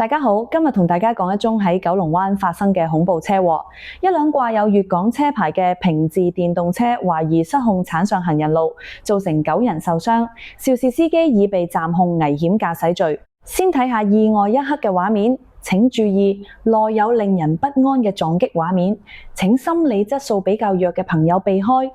大家好，今日同大家講一宗喺九龍灣發生嘅恐怖車禍。一輛掛有粵港車牌嘅平治電動車懷疑失控鏟上行人路，造成9人受傷。肇事司機已被暫控危險駕駛罪。先睇下意外一刻嘅畫面，請注意內有令人不安嘅撞擊畫面，請心理質素比較弱嘅朋友避開。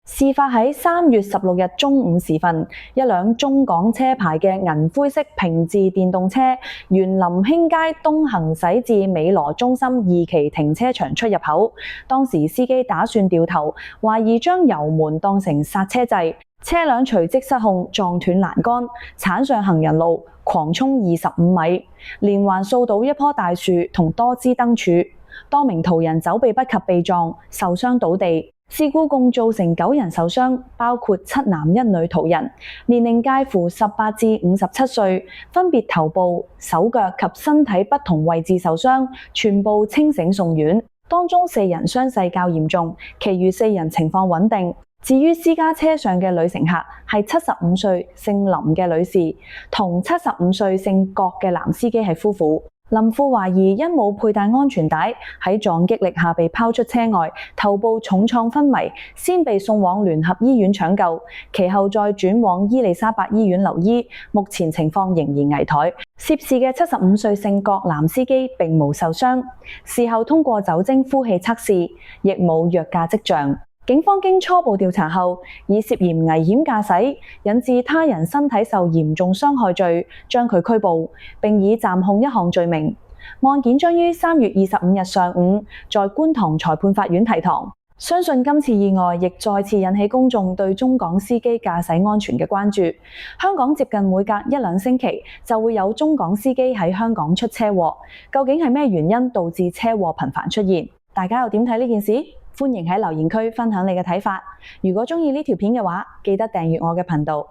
事發喺3月16日中午時分，一輛中港車牌嘅銀灰色平治電動車沿林興街東行駛至美羅中心2期停車場出入口。當時司機打算掉頭，懷疑將油門當成剎車掣，車輛隨即失控撞斷欄杆，鏟上行人路，狂衝25米，連環掃倒一棵大樹同多支燈柱。多名途人走避不及被撞，受傷倒地。事故共造成9人受傷，包括7男1女途人，年齡介乎18至57歲，分別頭部、手腳及身體不同位置受傷，全部清醒送院。當中4人傷勢較嚴重，其餘4人情況穩定。至於私家車上嘅女乘客係75歲姓林嘅女士，同75歲姓郭嘅男司機係夫婦。林婦懷疑因冇佩戴安全帶，喺撞擊力下被拋出車外，頭部重創昏迷，先被送往聯合醫院搶救，其後再轉往伊利沙伯醫院留醫，目前情況仍然危殆。涉事嘅75歲姓郭男司機並無受傷，事後通過酒精呼氣測試，亦冇藥駕跡象。警方經初步調查後，以涉嫌危險駕駛引致他人身體受嚴重傷害罪將佢拘捕，並以暫控一項罪名。案件將於3月25日上午在觀塘裁判法院提堂。相信今次意外亦再次引起公眾對中港司機駕駛安全嘅關注。香港接近每隔1-2星期就會有中港司機喺香港出車禍，究竟係咩原因導致車禍頻繁出現？大家又點睇呢件事？歡迎喺留言區分享你嘅睇法。如果鍾意呢條片嘅話，記得訂閱我嘅頻道。